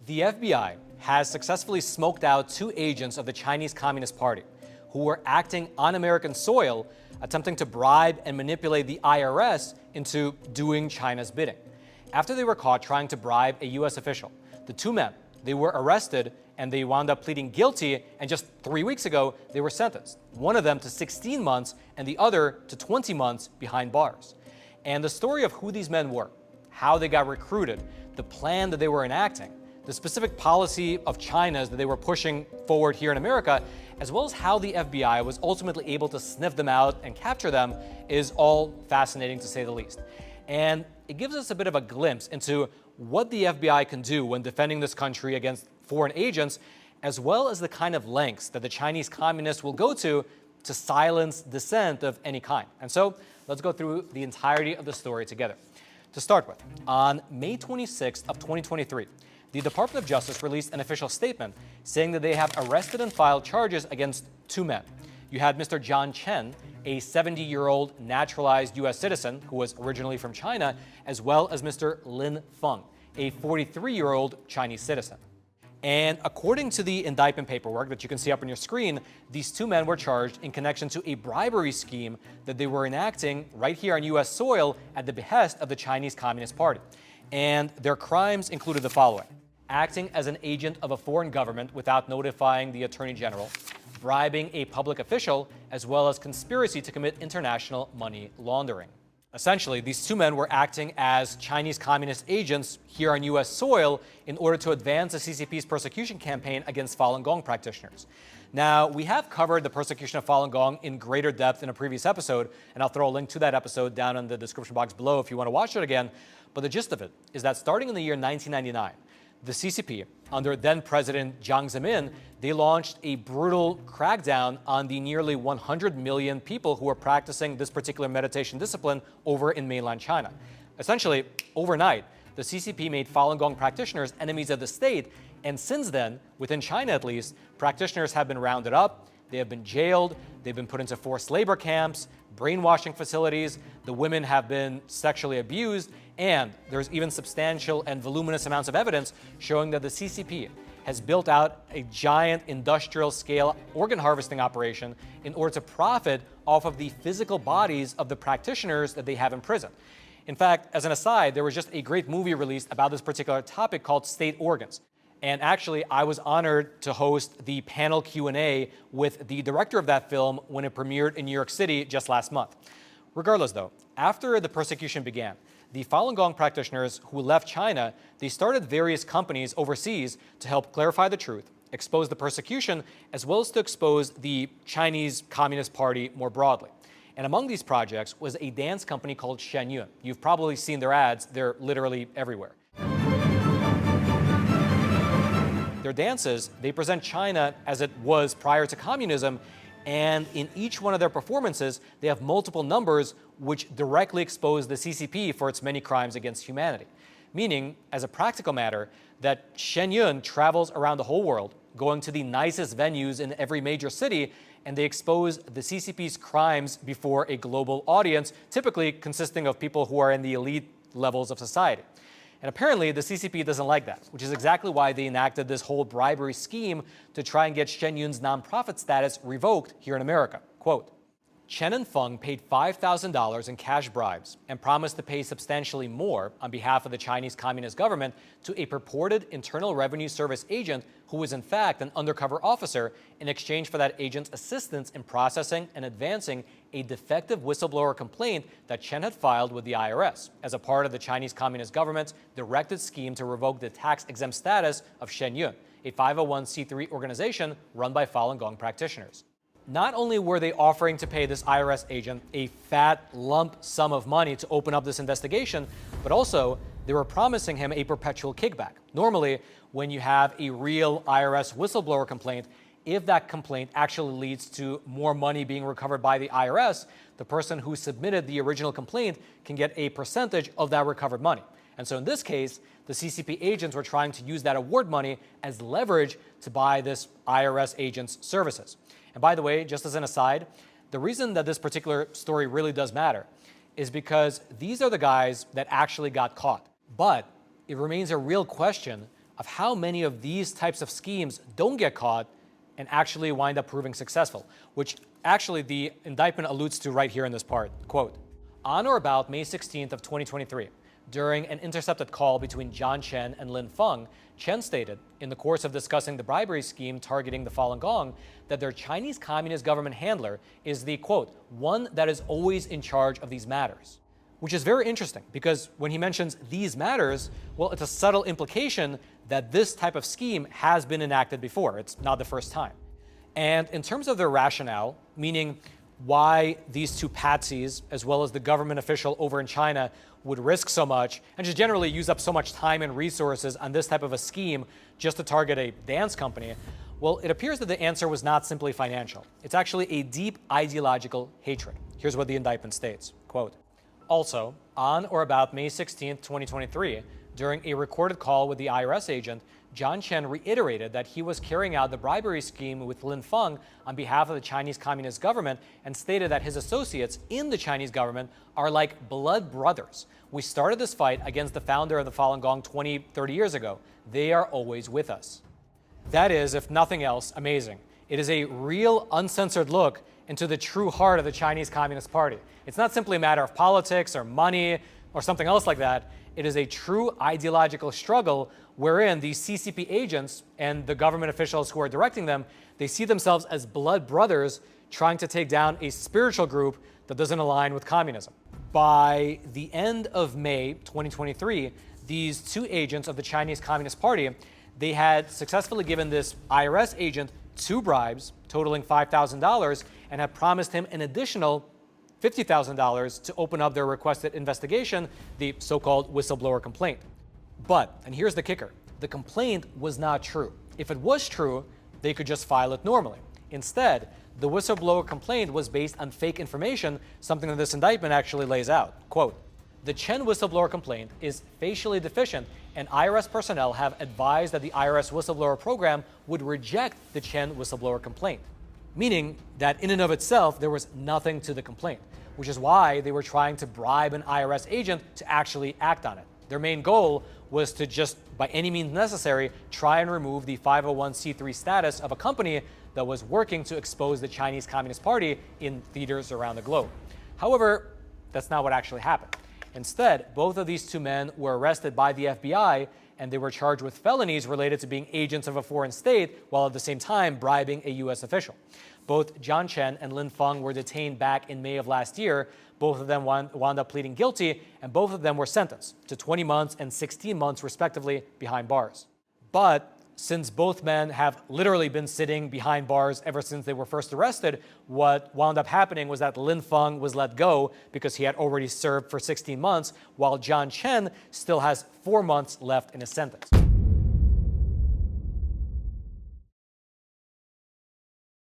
The FBI has successfully smoked out 2 agents of the Chinese Communist Party who were acting on American soil, attempting to bribe and manipulate the IRS into doing China's bidding. After they were caught trying to bribe a U.S. official, the 2 men, they were arrested and they wound up pleading guilty, and just 3 weeks ago, they were sentenced. One of them to 16 months and the other to 20 months behind bars. And the story of who these men were, how they got recruited, the plan that they were enacting, the specific policy of China's that they were pushing forward here in America, as well as how the FBI was ultimately able to sniff them out and capture them, is all fascinating to say the least. And it gives us a bit of a glimpse into what the FBI can do when defending this country against foreign agents, as well as the kind of lengths that the Chinese communists will go to silence dissent of any kind. And so let's go through the entirety of the story together. To start with, on May 26th of 2023, the Department of Justice released an official statement saying that they have arrested and filed charges against 2 men. You had Mr. John Chen, a 70-year-old naturalized U.S. citizen who was originally from China, as well as Mr. Lin Feng, a 43-year-old Chinese citizen. And according to the indictment paperwork that you can see up on your screen, these 2 men were charged in connection to a bribery scheme that they were enacting right here on U.S. soil at the behest of the Chinese Communist Party. And their crimes included the following: acting as an agent of a foreign government without notifying the Attorney General, bribing a public official, as well as conspiracy to commit international money laundering. Essentially, these 2 men were acting as Chinese communist agents here on U.S. soil in order to advance the CCP's persecution campaign against Falun Gong practitioners. Now, we have covered the persecution of Falun Gong in greater depth in a previous episode, and I'll throw a link to that episode down in the description box below if you want to watch it again. But the gist of it is that starting in the year 1999, the CCP, under then-President Jiang Zemin, they launched a brutal crackdown on the nearly 100 million people who were practicing this particular meditation discipline over in mainland China. Essentially, overnight, the CCP made Falun Gong practitioners enemies of the state, and since then, within China at least, practitioners have been rounded up, they have been jailed, they've been put into forced labor camps, brainwashing facilities, the women have been sexually abused, and there's even substantial and voluminous amounts of evidence showing that the CCP has built out a giant industrial-scale organ harvesting operation in order to profit off of the physical bodies of the practitioners that they have in prison. In fact, as an aside, there was just a great movie released about this particular topic called State Organs. And actually, I was honored to host the panel Q&A with the director of that film when it premiered in New York City just last month. Regardless, though, after the persecution began, the Falun Gong practitioners who left China, they started various companies overseas to help clarify the truth, expose the persecution, as well as to expose the Chinese Communist Party more broadly. And among these projects was a dance company called Shenyun. You've probably seen their ads. They're literally everywhere. Their dances, they present China as it was prior to communism, and in each one of their performances, they have multiple numbers which directly expose the CCP for its many crimes against humanity. Meaning, as a practical matter, that Shenyun travels around the whole world, going to the nicest venues in every major city, and they expose the CCP's crimes before a global audience, typically consisting of people who are in the elite levels of society. And apparently, the CCP doesn't like that, which is exactly why they enacted this whole bribery scheme to try and get Shenyun's nonprofit status revoked here in America. Quote, Chen and Feng paid $5,000 in cash bribes and promised to pay substantially more on behalf of the Chinese Communist government to a purported Internal Revenue Service agent who was in fact an undercover officer in exchange for that agent's assistance in processing and advancing a defective whistleblower complaint that Chen had filed with the IRS as a part of the Chinese Communist government's directed scheme to revoke the tax-exempt status of Shenyun, a 501c3 organization run by Falun Gong practitioners. Not only were they offering to pay this IRS agent a fat lump sum of money to open up this investigation, but also they were promising him a perpetual kickback. Normally, when you have a real IRS whistleblower complaint, if that complaint actually leads to more money being recovered by the IRS, the person who submitted the original complaint can get a percentage of that recovered money. And so in this case, the CCP agents were trying to use that award money as leverage to buy this IRS agent's services. And by the way, just as an aside, the reason that this particular story really does matter is because these are the guys that actually got caught. But it remains a real question of how many of these types of schemes don't get caught and actually wind up proving successful, which actually the indictment alludes to right here in this part. Quote, on or about May 16th of 2023, during an intercepted call between John Chen and Lin Feng, Chen stated, in the course of discussing the bribery scheme targeting the Falun Gong, that their Chinese Communist government handler is the, quote, one that is always in charge of these matters. Which is very interesting because when he mentions these matters, well, it's a subtle implication that this type of scheme has been enacted before. It's not the first time. And in terms of their rationale, meaning why these two patsies, as well as the government official over in China, would risk so much and just generally use up so much time and resources on this type of a scheme just to target a dance company, well, it appears that the answer was not simply financial. It's actually a deep ideological hatred. Here's what the indictment states, quote, also, on or about May 16, 2023, during a recorded call with the IRS agent, John Chen reiterated that he was carrying out the bribery scheme with Lin Feng on behalf of the Chinese Communist government and stated that his associates in the Chinese government are like blood brothers. We started this fight against the founder of the Falun Gong 20, 30 years ago. They are always with us. That is, if nothing else, amazing. It is a real uncensored look into the true heart of the Chinese Communist Party. It's not simply a matter of politics or money or something else like that. It is a true ideological struggle wherein these CCP agents and the government officials who are directing them, they see themselves as blood brothers trying to take down a spiritual group that doesn't align with communism. By the end of May 2023, these two agents of the Chinese Communist Party, they had successfully given this IRS agent 2 bribes totaling $5,000 and had promised him an additional $50,000 to open up their requested investigation, the so-called whistleblower complaint. But, and here's the kicker, the complaint was not true. If it was true, they could just file it normally. Instead, the whistleblower complaint was based on fake information, something that this indictment actually lays out. Quote, the Chen whistleblower complaint is facially deficient, and IRS personnel have advised that the IRS whistleblower program would reject the Chen whistleblower complaint. Meaning that in and of itself, there was nothing to the complaint, which is why they were trying to bribe an IRS agent to actually act on it. Their main goal was to just, by any means necessary, try and remove the 501c3 status of a company that was working to expose the Chinese Communist Party in theaters around the globe. However, that's not what actually happened. Instead, both of these two men were arrested by the FBI and they were charged with felonies related to being agents of a foreign state while at the same time bribing a U.S. official. Both John Chen and Lin Feng were detained back in May of last year. Both of them wound up pleading guilty, and both of them were sentenced to 20 months and 16 months, respectively, behind bars. But since both men have literally been sitting behind bars ever since they were first arrested, what wound up happening was that Lin Feng was let go because he had already served for 16 months, while John Chen still has 4 months left in his sentence.